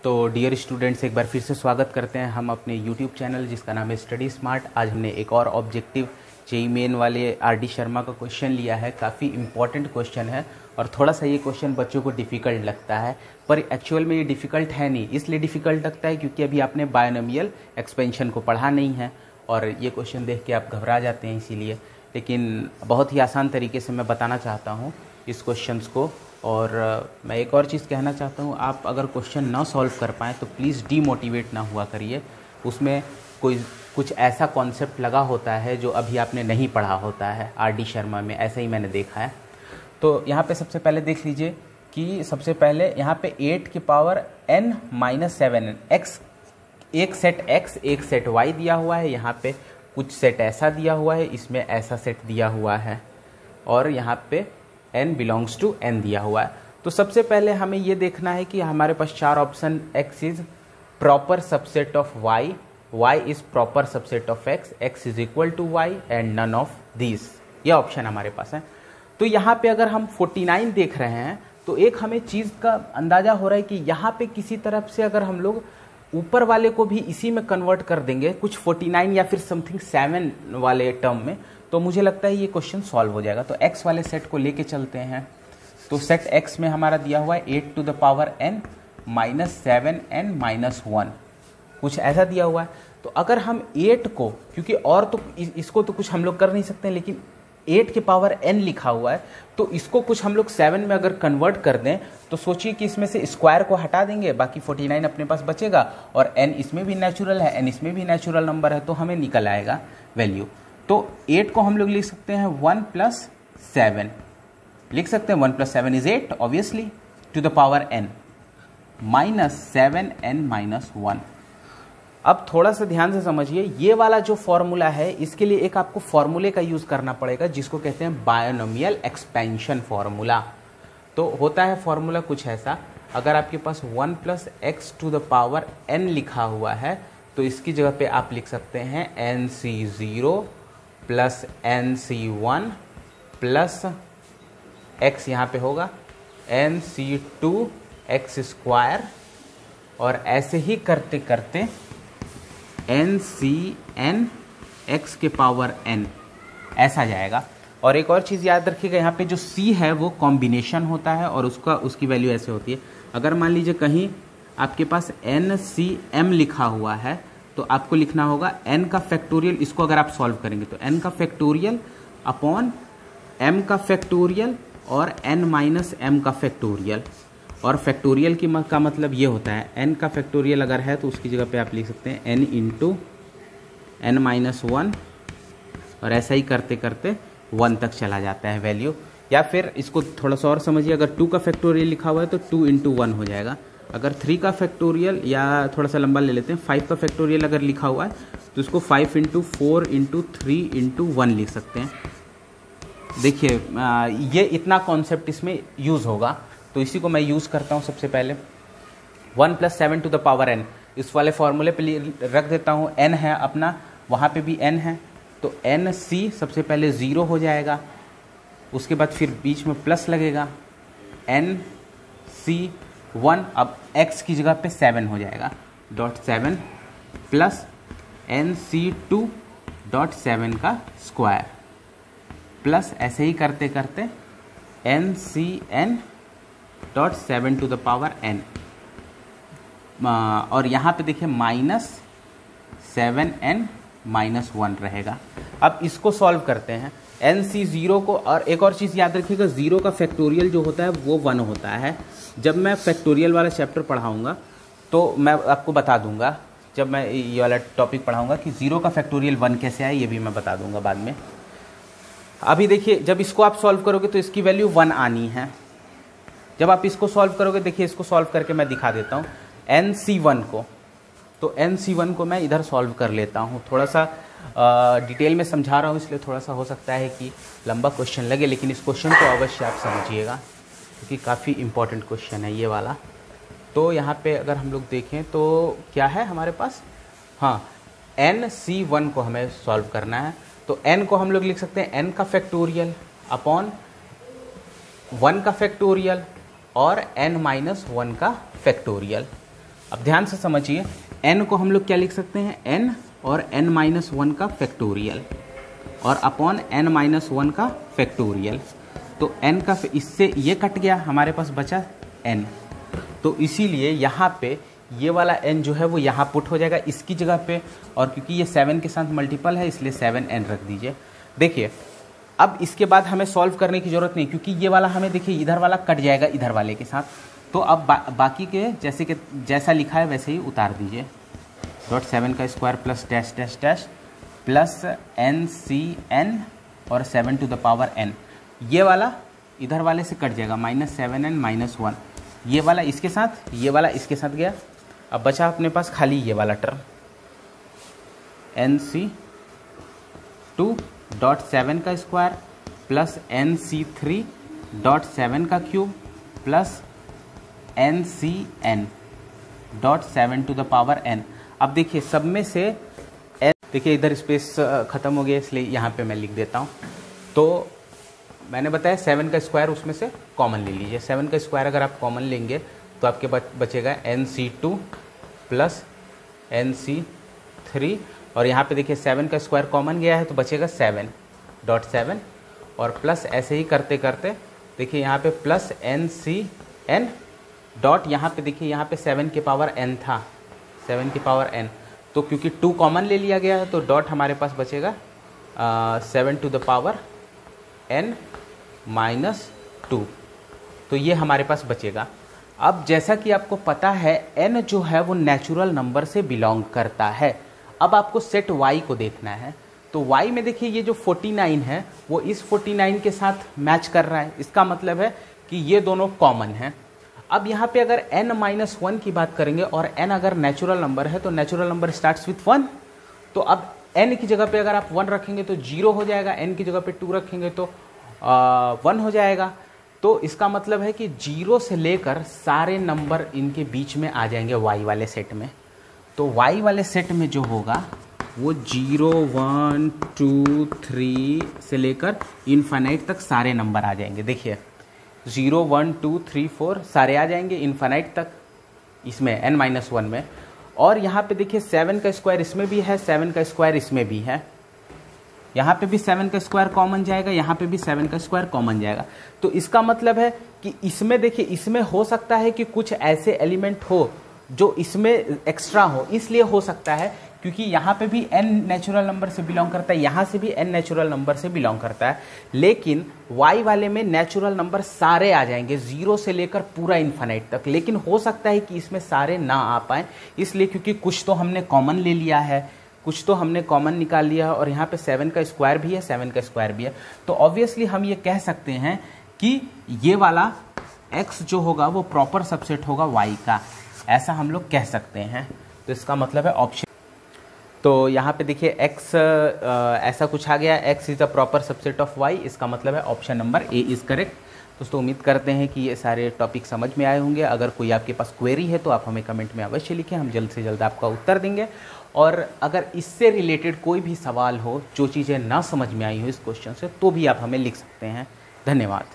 तो dear students, एक बार फिर से स्वागत करते हैं हम अपने यूट्यूब चैनल जिसका नाम है स्टडी स्मार्ट। आज हमने एक और ऑब्जेक्टिव जेईई मेन वाले आरडी शर्मा का क्वेश्चन लिया है। काफ़ी इंपॉर्टेंट क्वेश्चन है और थोड़ा सा ये क्वेश्चन बच्चों को डिफ़िकल्ट लगता है, पर एक्चुअल में ये डिफ़िकल्ट है नहीं। इसलिए डिफ़िकल्ट लगता है क्योंकि अभी आपने बायनोमियल एक्सपेंशन को पढ़ा नहीं है और ये क्वेश्चन देख के आप घबरा जाते हैं इसीलिए। लेकिन बहुत ही आसान तरीके से मैं बताना चाहता हूँ इस क्वेश्चंस को। और मैं एक और चीज़ कहना चाहता हूँ, आप अगर क्वेश्चन ना सॉल्व कर पाएँ तो प्लीज़ डीमोटिवेट ना हुआ करिए। उसमें कुछ ऐसा कॉन्सेप्ट लगा होता है जो अभी आपने नहीं पढ़ा होता है आरडी शर्मा में, ऐसा ही मैंने देखा है। तो यहाँ पे सबसे पहले देख लीजिए कि सबसे पहले यहाँ पे 8 की पावर n-7 x, एक सेट x एक सेट y दिया हुआ है। यहाँ पे कुछ सेट ऐसा दिया हुआ है, इसमें ऐसा सेट दिया हुआ है और यहाँ पे n बिलोंग्स टू n दिया हुआ है। तो सबसे पहले हमें ये देखना है कि हमारे पास चार option, x is proper subset of y, y is proper subset of x, x is equal to y and none of this, ये ऑप्शन हमारे पास है। तो यहाँ पे अगर हम 49 देख रहे हैं तो एक हमें चीज़ का अंदाजा हो रहा है कि यहाँ पे किसी तरफ से अगर हम लोग ऊपर वाले को भी इसी में कन्वर्ट कर देंगे कुछ 49 या फिर समथिंग 7 वाले टर्म में, तो मुझे लगता है ये क्वेश्चन सॉल्व हो जाएगा। तो x वाले सेट को लेके चलते हैं। तो सेट x में हमारा दिया हुआ है 8 to the power n minus 7n minus 1, कुछ ऐसा दिया हुआ है। तो अगर हम 8 को, क्योंकि और तो इसको तो कुछ हम लोग कर नहीं सकते, लेकिन 8 के पावर n लिखा हुआ है तो इसको कुछ हम लोग 7 में अगर कन्वर्ट कर दें तो सोचिए कि इसमें से स्क्वायर को हटा देंगे, बाकी 49 अपने पास बचेगा और n इसमें भी नेचुरल है, n इसमें भी नेचुरल नंबर है, तो हमें निकल आएगा वैल्यू। तो 8 को हम लोग लिख सकते हैं 1 प्लस 7, लिख सकते हैं 1 plus 7 is 8 obviously to the power n minus 7n minus 1। अब थोड़ा सा ध्यान से समझिए, ये वाला जो फॉर्मूला है इसके लिए एक आपको फॉर्मूले का यूज करना पड़ेगा जिसको कहते हैं बायनोमियल एक्सपेंशन फॉर्मूला। तो होता है फॉर्मूला कुछ ऐसा, अगर आपके पास 1 plus x to the power n लिखा हुआ है तो इसकी जगह पे आप लिख सकते हैं nc0 plus nc1 plus x, यहाँ पे होगा nc2 x स्क्वायर, और ऐसे ही करते करते ncn x के पावर n ऐसा जाएगा। और एक और चीज़ याद रखिएगा, यहाँ पे जो c है वो कॉम्बिनेशन होता है और उसकी वैल्यू ऐसे होती है। अगर मान लीजिए कहीं आपके पास NCM लिखा हुआ है तो आपको लिखना होगा n का फैक्टोरियल। इसको अगर आप सॉल्व करेंगे तो n का फैक्टोरियल अपॉन m का फैक्टोरियल और n माइनस m का फैक्टोरियल। और फैक्टोरियल का मतलब ये होता है n का फैक्टोरियल अगर है तो उसकी जगह पे आप लिख सकते हैं n इंटू n माइनस 1, और ऐसा ही करते करते 1 तक चला जाता है वैल्यू। या फिर इसको थोड़ा सा और समझिए, अगर 2 का फैक्टोरियल लिखा हुआ है तो 2 इंटू 1 हो जाएगा। अगर 3 का फैक्टोरियल, या थोड़ा सा लंबा ले लेते हैं, 5 का फैक्टोरियल अगर लिखा हुआ है तो इसको 5 इंटू 4 इंटू 3 इंटू 1 लिख सकते हैं। देखिए ये इतना कॉन्सेप्ट इसमें यूज़ होगा, तो इसी को मैं यूज़ करता हूँ। सबसे पहले 1 plus 7 to the power n, इस वाले फॉर्मूले पे रख देता हूँ। n है अपना, वहाँ पे भी n है, तो nc सबसे पहले 0 हो जाएगा, उसके बाद फिर बीच में प्लस लगेगा nc1, अब x की जगह पे 7 हो जाएगा, डॉट 7 प्लस nc2 डॉट 7 का स्क्वायर, प्लस ऐसे ही करते करते ncn dot 7 to the power n, और यहाँ पे देखिए माइनस 7n माइनस 1 रहेगा। अब इसको सॉल्व करते हैं nc0 को। और एक और चीज़ याद रखिएगा, 0 का फैक्टोरियल जो होता है वो 1 होता है। जब मैं फैक्टोरियल वाला चैप्टर पढ़ाऊँगा तो मैं आपको बता दूंगा, जब मैं ये वाला टॉपिक पढ़ाऊँगा कि 0 का फैक्टोरियल 1 कैसे आए, ये भी मैं बता दूंगा बाद में। अभी देखिए, जब इसको आप सॉल्व करोगे तो इसकी वैल्यू 1 आनी है। जब आप इसको सॉल्व करोगे, देखिए इसको सॉल्व करके मैं दिखा देता हूँ nc1 को। तो nc1 को मैं इधर सॉल्व कर लेता हूँ, थोड़ा सा डिटेल में समझा रहा हूँ इसलिए थोड़ा सा हो सकता है कि लंबा क्वेश्चन लगे, लेकिन इस क्वेश्चन को अवश्य आप समझिएगा क्योंकि काफ़ी इंपॉर्टेंट क्वेश्चन है ये वाला। तो यहाँ पे अगर हम लोग देखें तो क्या है हमारे पास, हाँ nc1 को हमें सॉल्व करना है। तो n को हम लोग लिख सकते हैं n का फैक्टोरियल अपॉन 1 का फैक्टोरियल और n माइनस 1 का फैक्टोरियल। अब ध्यान से समझिए, n को हम लोग क्या लिख सकते हैं, n और n-1 का फैक्टोरियल और अपॉन n-1 का फैक्टोरियल। तो n का इससे ये कट गया, हमारे पास बचा n। तो इसीलिए यहाँ पे ये वाला n जो है वो यहाँ पुट हो जाएगा इसकी जगह पे, और क्योंकि ये 7 के साथ मल्टीपल है इसलिए 7n रख दीजिए। देखिए अब इसके बाद हमें सॉल्व करने की ज़रूरत नहीं, क्योंकि ये वाला हमें देखिए इधर वाला कट जाएगा इधर वाले के साथ। तो अब बाकी के जैसा लिखा है वैसे ही उतार दीजिए। डॉट 7 का square plus dash dash dash plus NCN और 7 टू द पावर n। ये वाला इधर वाले से कट जाएगा, -7n-1। ये वाला इसके साथ, ये वाला इसके साथ गया। अब बचा अपने पास खाली ये वाला टर्म, NC2.7 का स्क्वायर प्लस NC3.7 का cube plus NCN.7 to the power n। अब देखिए सब में से देखिए इधर स्पेस ख़त्म हो गया इसलिए यहाँ पे मैं लिख देता हूँ। तो मैंने बताया 7 का स्क्वायर उसमें से कॉमन ले लीजिए। 7 का स्क्वायर अगर आप कॉमन लेंगे तो आपके बचेगा NC2 प्लस NC3, और यहाँ पे देखिए 7 का स्क्वायर कॉमन गया है तो बचेगा 7.7, और प्लस ऐसे ही करते करते देखिए यहाँ पे प्लस NCN डॉट, यहाँ पे देखिए यहाँ पे 7 की पावर n था, 7 की पावर n, तो क्योंकि 2 कॉमन ले लिया गया है तो डॉट हमारे पास बचेगा 7 टू द पावर n-2। तो ये हमारे पास बचेगा। अब जैसा कि आपको पता है n जो है वो नेचुरल नंबर से बिलोंग करता है। अब आपको सेट y को देखना है। तो y में देखिए ये जो 49 है वो इस 49 के साथ मैच कर रहा है, इसका मतलब है कि ये दोनों कॉमन हैं। अब यहाँ पे अगर n-1 की बात करेंगे और n अगर नेचुरल नंबर है तो नेचुरल नंबर स्टार्ट्स विथ 1, तो अब n की जगह पे अगर आप 1 रखेंगे तो 0 हो जाएगा, n की जगह पे 2 रखेंगे तो 1 हो जाएगा। तो इसका मतलब है कि 0 से लेकर सारे नंबर इनके बीच में आ जाएंगे y वाले सेट में। तो y वाले सेट में जो होगा वो 0, 1, 2, 3 से लेकर इनफाइनाइट तक सारे नंबर आ जाएंगे। देखिए 0, 1, 2, 3, 4 सारे आ जाएंगे इनफाइनाइट तक इसमें n-1 में। और यहाँ पे देखिए 7 का स्क्वायर इसमें भी है, 7 का स्क्वायर इसमें भी है, यहाँ पे भी 7 का स्क्वायर कॉमन जाएगा, यहाँ पे भी 7 का स्क्वायर कॉमन जाएगा। तो इसका मतलब है कि इसमें देखिए इसमें हो सकता है कि कुछ ऐसे एलिमेंट हो जो इसमें एक्स्ट्रा हो, इसलिए हो सकता है क्योंकि यहाँ पे भी n नेचुरल नंबर से बिलोंग करता है, यहाँ से भी n नेचुरल नंबर से बिलोंग करता है, लेकिन y वाले में नेचुरल नंबर सारे आ जाएंगे 0 से लेकर पूरा इन्फाइनाइट तक। लेकिन हो सकता है कि इसमें सारे ना आ पाए, इसलिए क्योंकि कुछ तो हमने कॉमन ले लिया है, कुछ तो हमने कॉमन निकाल लिया है, और यहाँ पे 7 का स्क्वायर भी है, 7 का स्क्वायर भी है। तो ऑब्वियसली हम ये कह सकते हैं कि ये वाला x जो होगा वो प्रॉपर सबसेट होगा y का, ऐसा हम लोग कह सकते हैं। तो इसका मतलब है ऑप्शन, तो यहाँ पे देखिए x ऐसा कुछ आ गया, x is the proper subset of y, इसका मतलब है option number A is correct. दोस्तों उम्मीद करते हैं कि ये सारे टॉपिक समझ में आए होंगे। अगर कोई आपके पास क्वेरी है तो आप हमें कमेंट में अवश्य लिखें, हम जल्द से जल्द आपका उत्तर देंगे। और अगर इससे रिलेटेड कोई भी सवाल हो, जो चीज़ें ना समझ में आई हो इस क्वेश्चन से, तो भी आप हमें लिख सकते हैं। धन्यवाद।